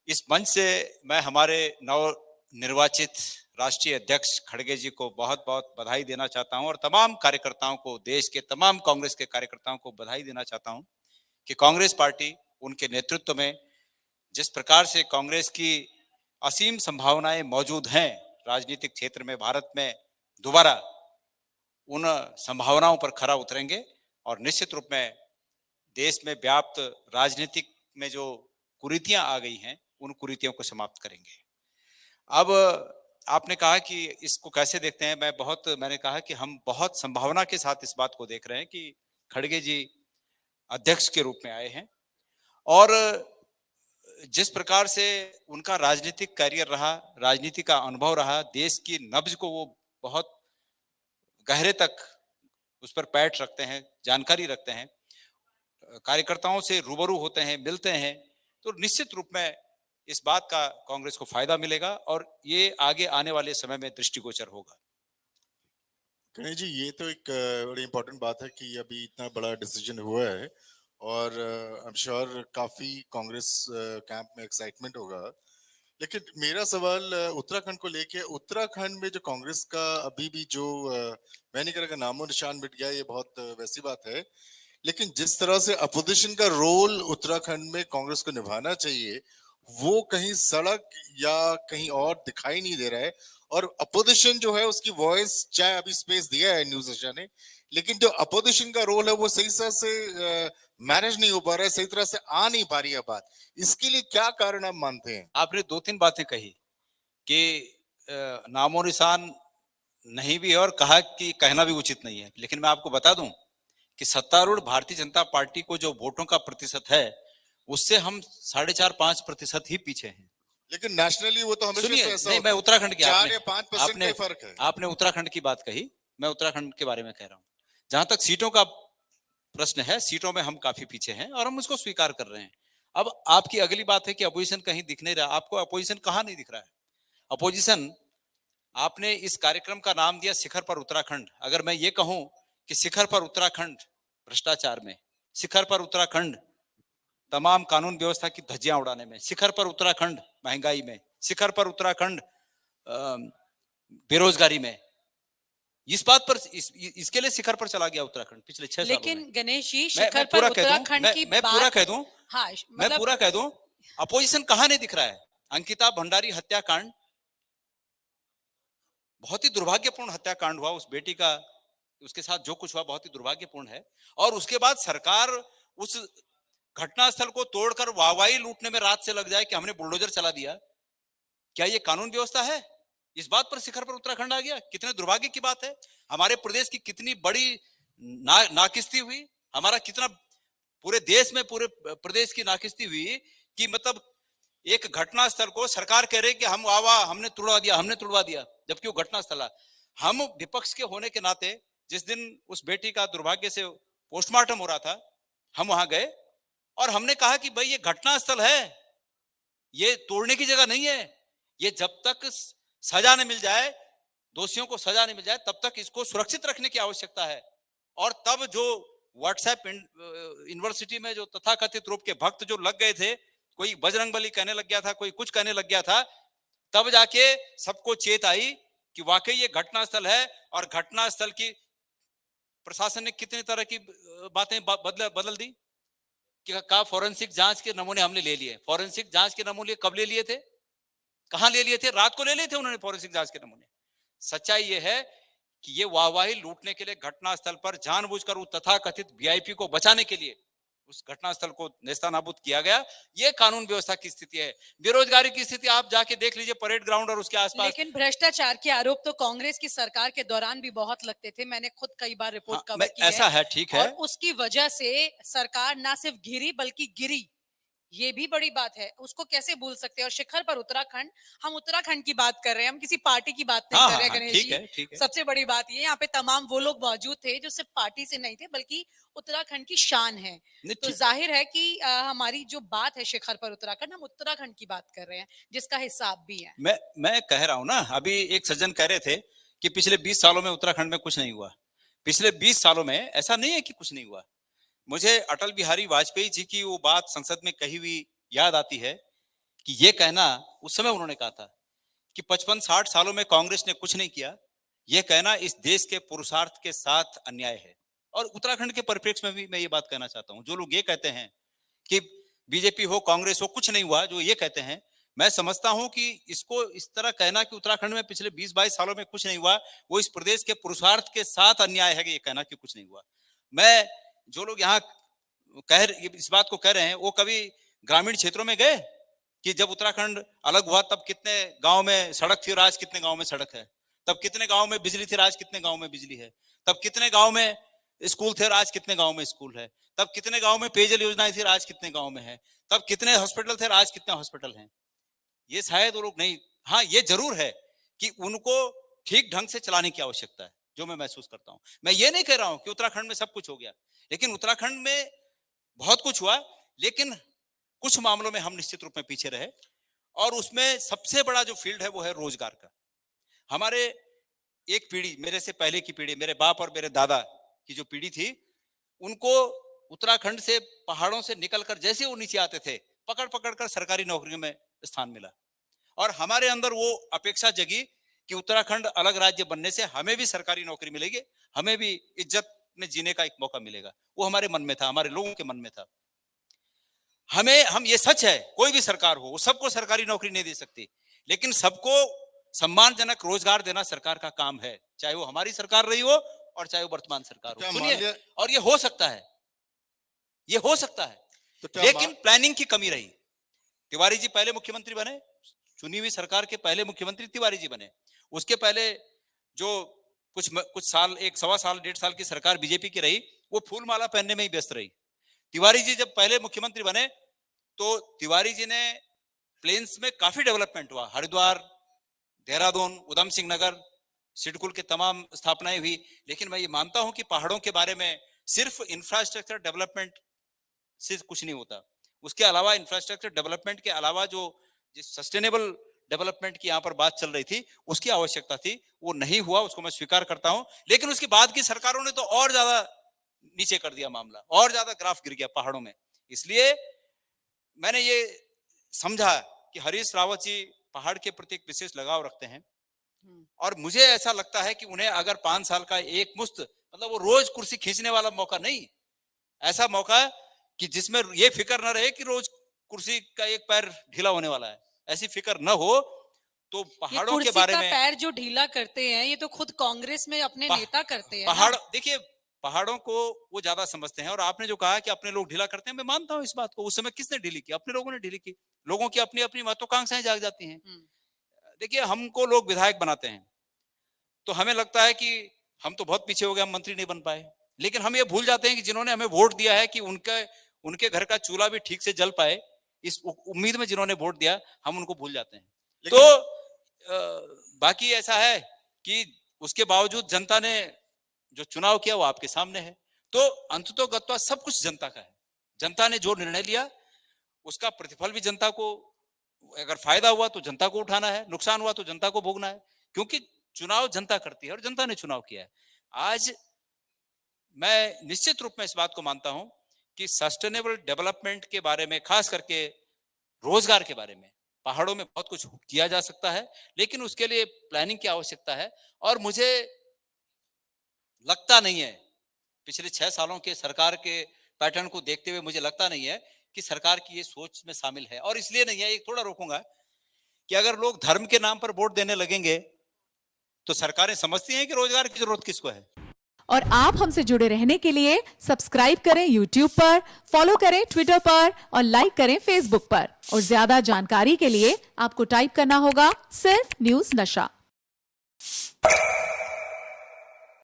इस मंच से मैं हमारे नव निर्वाचित राष्ट्रीय अध्यक्ष खड़गे जी को बहुत बहुत बधाई देना चाहता हूं और तमाम कार्यकर्ताओं को, देश के तमाम कांग्रेस के कार्यकर्ताओं को बधाई देना चाहता हूं कि कांग्रेस पार्टी उनके नेतृत्व में जिस प्रकार से कांग्रेस की असीम संभावनाएं मौजूद हैं राजनीतिक क्षेत्र में, भारत में दोबारा उन संभावनाओं पर खरा उतरेंगे और निश्चित रूप में देश में व्याप्त राजनीतिक में जो कुरीतियां आ गई हैं उन कुरीतियों को समाप्त करेंगे। अब आपने कहा कि इसको कैसे देखते हैं, मैंने कहा कि हम बहुत संभावना के साथ इस बात को देख रहे हैं कि खड़गे जी अध्यक्ष के रूप में आए हैं और जिस प्रकार से उनका राजनीतिक करियर रहा, राजनीति का अनुभव रहा, देश की नब्ज को वो बहुत गहरे तक उस पर पैठ रखते हैं, जानकारी रखते हैं, कार्यकर्ताओं से रूबरू होते हैं, मिलते हैं, तो निश्चित रूप में इस बात का कांग्रेस को फायदा मिलेगा और ये आगे आने वाले समय में दृष्टिगोचर होगा। गणेश जी, ये तो एक बड़ी इंपॉर्टेंट बात है कि अभी इतना बड़ा डिसीजन हुआ है और आई एम श्योर काफी कांग्रेस कैंप में एक्साइटमेंट होगा। लेकिन मेरा सवाल उत्तराखंड को लेके, उत्तराखंड में जो कांग्रेस का अभी भी जो मैं नहीं कह रहा नामो निशान मिट गया, ये बहुत वैसी बात है, लेकिन जिस तरह से अपोजिशन का रोल उत्तराखंड में कांग्रेस को निभाना चाहिए वो कहीं सड़क या कहीं और दिखाई नहीं दे रहा है। और अपोजिशन जो है उसकी वॉइस, चाहे अभी स्पेस दिया है न्यूज एशिया ने, लेकिन जो अपोजिशन का रोल है वो सही तरह से मैनेज नहीं हो पा रहा है, सही तरह से आ नहीं पा रही है बात। इसके लिए क्या कारण आप मानते हैं? आपने दो तीन बातें कही कि नामो निशान नहीं भी है और कहा कि कहना भी उचित नहीं है, लेकिन मैं आपको बता दूं कि सत्तारूढ़ भारतीय जनता पार्टी को जो वोटों का प्रतिशत है उससे हम 4.5-5% ही पीछे हैं। लेकिन नेशनली वो तो हमेशा से ऐसा नहीं, होता मैं है, उत्तराखंड की 4 या 5% का फर्क है। आपने उत्तराखंड की बात कही, मैं उत्तराखंड के बारे में कह रहा हूं। जहां तक सीटों का प्रश्न है, सीटों में हम काफी पीछे हैं और हम उसको स्वीकार कर रहे हैं। अब आपकी अगली बात है कि अपोजिशन कहीं दिख नहीं रहा। आपको अपोजिशन कहां नहीं दिख रहा है? अपोजिशन, आपने इस कार्यक्रम का नाम दिया शिखर पर उत्तराखंड। अगर मैं ये कहूं कि शिखर पर उत्तराखंड भ्रष्टाचार में, शिखर पर उत्तराखंड तमाम कानून व्यवस्था की धज्जियां उड़ाने में, शिखर पर उत्तराखंड महंगाई में, शिखर पर उत्तराखंड बेरोजगारी में, इस बात पर इसके लिए शिखर पर चला गया उत्तराखंड पिछले 6 सालों में। लेकिन गणेश जी, शिखर पर उत्तराखंड की मैं पूरा कह दूं, हाँ, मैं पूरा कह दूं, अपोजिशन कहां नहीं दिख रहा है? अंकिता भंडारी हत्याकांड, बहुत ही दुर्भाग्यपूर्ण हत्याकांड हुआ, उस बेटी का, उसके साथ जो कुछ हुआ बहुत ही दुर्भाग्यपूर्ण है। और उसके बाद सरकार उस घटनास्थल को तोड़कर वाहवाही लूटने में रात से लग जाए कि हमने बुलडोजर चला दिया। क्या ये कानून व्यवस्था है? इस बात पर शिखर पर उत्तराखंड आ गया। कितने दुर्भाग्य की बात है। हमारे प्रदेश की कितनी बड़ी नाकिस्ती हुई, हमारा कितना पूरे देश में, पूरे प्रदेश की नाकिस्ती हुई कि मतलब एक घटनास्थल को सरकार कह रही कि हम हमने तुड़वा दिया, हमने तुड़वा दिया, जबकि वो घटनास्थल, हम विपक्ष के होने के नाते जिस दिन उस बेटी का दुर्भाग्य से पोस्टमार्टम हो रहा था, हम वहां गए और हमने कहा कि भाई ये घटनास्थल है, ये तोड़ने की जगह नहीं है। ये जब तक सजा नहीं मिल जाए, दोषियों को सजा नहीं मिल जाए, तब तक इसको सुरक्षित रखने की आवश्यकता है। और तब जो व्हाट्सएप यूनिवर्सिटी में जो तथाकथित रूप के भक्त जो लग गए थे, कोई बजरंगबली कहने लग गया था, कोई कुछ कहने लग गया था, तब जाके सबको चेत आई कि वाकई ये घटनास्थल है। और घटनास्थल की प्रशासन ने कितनी तरह की बातें बदल दी कि कहा फॉरेंसिक जांच के नमूने हमने ले लिए। फॉरेंसिक जांच के नमूने कब ले लिए थे? कहां ले लिए थे? रात को ले लिए थे उन्होंने फॉरेंसिक जांच के नमूने। सच्चाई ये है कि ये वाहवाही लूटने के लिए घटनास्थल पर जानबूझकर उस तथाकथित वीआईपी को बचाने के लिए उस घटनास्थल को नेस्तनाबूद किया गया। ये कानून व्यवस्था की स्थिति है। बेरोजगारी की स्थिति आप जाके देख लीजिए परेड ग्राउंड और उसके आसपास। लेकिन भ्रष्टाचार के आरोप तो कांग्रेस की सरकार के दौरान भी बहुत लगते थे। मैंने खुद कई बार रिपोर्ट कवर की ऐसा है, ठीक है। और उसकी वजह से सरकार ना सिर्फ घिरी बल्कि गिरी, ये भी बड़ी बात है, उसको कैसे भूल सकते हैं। और शिखर पर उत्तराखंड, हम उत्तराखंड की बात कर रहे हैं, हम किसी पार्टी की बात नहीं कर रहे हैं गणेश जी। ठीक है। सबसे बड़ी बात ये, यहाँ पे तमाम वो लोग मौजूद थे जो सिर्फ पार्टी से नहीं थे बल्कि उत्तराखंड की शान है। तो जाहिर है कि हमारी जो बात है शिखर पर उत्तराखंड, हम उत्तराखंड की बात कर रहे हैं जिसका हिस्सा आप भी है। मैं कह रहा हूं ना, अभी एक सज्जन कह रहे थे कि पिछले 20 सालों में उत्तराखंड में कुछ नहीं हुआ। पिछले 20 सालों में ऐसा नहीं है कि कुछ नहीं हुआ। मुझे अटल बिहारी वाजपेयी जी की वो बात संसद में कही हुई याद आती है कि ये कहना, उस समय उन्होंने कहा था कि 55-60 सालों में कांग्रेस ने कुछ नहीं किया, ये कहना इस देश के पुरुषार्थ के साथ अन्याय है। और उत्तराखंड के परिप्रेक्ष्य में भी मैं ये बात कहना चाहता हूं, जो लोग ये कहते हैं कि बीजेपी हो कांग्रेस हो कुछ नहीं हुआ, जो ये कहते हैं, मैं समझता हूं कि इसको इस तरह कहना कि उत्तराखंड में पिछले 20-22 सालों में कुछ नहीं हुआ, वो इस प्रदेश के पुरुषार्थ के साथ अन्याय है कि ये कहना कि कुछ नहीं हुआ। मैं, जो लोग यहाँ इस बात को कह रहे हैं, वो कभी ग्रामीण क्षेत्रों में गए कि जब उत्तराखंड अलग हुआ तब कितने गांव में सड़क थी और आज कितने गांव में सड़क है, तब कितने गांव में बिजली थी और आज कितने गांव में बिजली है, तब कितने गांव में स्कूल थे और आज कितने गांव में स्कूल है, तब कितने गांव में पेयजल योजनाएं थी और आज कितने गांव में है, तब कितने हॉस्पिटल थे और आज कितने हॉस्पिटल हैं। ये शायद वो लोग नहीं, हाँ ये जरूर है कि उनको ठीक ढंग से चलाने की आवश्यकता है, जो मैं महसूस करता हूं। मैं ये नहीं कह रहा हूं कि उत्तराखंड में सब कुछ हो गया, लेकिन उत्तराखंड में बहुत कुछ हुआ, लेकिन कुछ मामलों में हम निश्चित रूप में पीछे रहे। और उसमें सबसे बड़ा जो फील्ड है वो है रोजगार का। हमारे एक पीढ़ी, मेरे से पहले की पीढ़ी, मेरे बाप और मेरे दादा की जो पीढ़ी थी, उनको उत्तराखंड से, पहाड़ों से निकलकर जैसे वो नीचे आते थे, पकड़ पकड़ कर सरकारी नौकरियों में स्थान मिला। और हमारे अंदर वो अपेक्षा जगी कि उत्तराखंड अलग राज्य बनने से हमें भी सरकारी नौकरी मिलेगी, हमें भी इज्जत में जीने का एक मौका मिलेगा। वो हमारे मन में था, हमारे लोगों के मन में था। हम ये सच है, कोई भी सरकार हो वो सबको सरकारी नौकरी नहीं दे सकती, लेकिन सबको सम्मानजनक रोजगार देना सरकार का काम है, चाहे वो हमारी सरकार रही हो और चाहे वो वर्तमान सरकार हो। सुनिए, और ये हो सकता है, ये हो सकता है, लेकिन प्लानिंग की कमी रही। तिवारी जी पहले मुख्यमंत्री बने, चुनी हुई सरकार के पहले मुख्यमंत्री तिवारी जी बने। उसके पहले जो कुछ साल, 1 सवा साल 1.5 साल की सरकार बीजेपी की रही, वो फूलमाला पहनने में ही व्यस्त रही। तिवारी जी जब पहले मुख्यमंत्री बने तो तिवारी जी ने प्लेन्स में काफी डेवलपमेंट हुआ, हरिद्वार, देहरादून, उधम सिंह नगर, सिडकुल के तमाम स्थापनाएं हुई। लेकिन मैं ये मानता हूं कि पहाड़ों के बारे में सिर्फ इंफ्रास्ट्रक्चर डेवलपमेंट से कुछ नहीं होता। उसके अलावा, इंफ्रास्ट्रक्चर डेवलपमेंट के अलावा जो सस्टेनेबल डेवलपमेंट की यहाँ पर बात चल रही थी, उसकी आवश्यकता थी, वो नहीं हुआ, उसको मैं स्वीकार करता हूं। लेकिन उसके बाद की सरकारों ने तो और ज्यादा नीचे कर दिया मामला, और ज्यादा ग्राफ गिर गया पहाड़ों में। इसलिए मैंने ये समझा कि हरीश रावत जी पहाड़ के प्रति एक विशेष लगाव रखते हैं, और मुझे ऐसा लगता है कि उन्हें अगर 5 साल का एक मुश्त, मतलब वो रोज कुर्सी खींचने वाला मौका नहीं, ऐसा मौका कि जिसमें ये फिक्र न रहे कि रोज कुर्सी का एक पैर ढीला होने वाला है, ऐसी फिक्र न हो, तो पहाड़ों के बारे में। पैर जो ढीला करते हैं ये तो खुद कांग्रेस में अपने नेता करते हैं। पहाड़, देखिए पहाड़ों को वो ज्यादा समझते हैं। और आपने जो कहा कि अपने लोग ढीला करते हैं, मैं मानता हूं इस बात को। उस समय किसने ढीली की? अपने लोगों ने ढीली की। लोगों की अपनी अपनी महत्वाकांक्षाएं जाग जाती हैं। देखिए, हमको लोग विधायक बनाते हैं तो हमें लगता है कि हम तो बहुत पीछे हो गए, हम मंत्री नहीं बन पाए। लेकिन हम ये भूल जाते हैं कि जिन्होंने हमें वोट दिया है कि उनके घर का चूल्हा भी ठीक से जल पाए, इस उम्मीद में जिन्होंने वोट दिया, हम उनको भूल जाते हैं। तो बाकी ऐसा है कि उसके बावजूद जनता ने जो चुनाव किया वो आपके सामने है। तो अंततोगत्वा सब कुछ जनता का है। जनता ने जो निर्णय लिया उसका प्रतिफल भी जनता को, अगर फायदा हुआ तो जनता को उठाना है, नुकसान हुआ तो जनता को भोगना है, क्योंकि चुनाव जनता करती है और जनता ने चुनाव किया है। आज मैं निश्चित रूप में इस बात को मानता हूं कि सस्टेनेबल डेवलपमेंट के बारे में, खास करके रोजगार के बारे में, पहाड़ों में बहुत कुछ किया जा सकता है, लेकिन उसके लिए प्लानिंग की आवश्यकता है। और मुझे लगता नहीं है, पिछले 6 सालों के सरकार के पैटर्न को देखते हुए मुझे लगता नहीं है कि सरकार की ये सोच में शामिल है। और इसलिए नहीं है, एक थोड़ा रोकूंगा कि अगर लोग धर्म के नाम पर वोट देने लगेंगे तो सरकारें समझती हैं कि रोजगार की जरूरत किसको है। और आप हमसे जुड़े रहने के लिए सब्सक्राइब करें YouTube पर, फॉलो करें Twitter पर और लाइक करें Facebook पर। और ज्यादा जानकारी के लिए आपको टाइप करना होगा सिर्फ न्यूज़ नशा।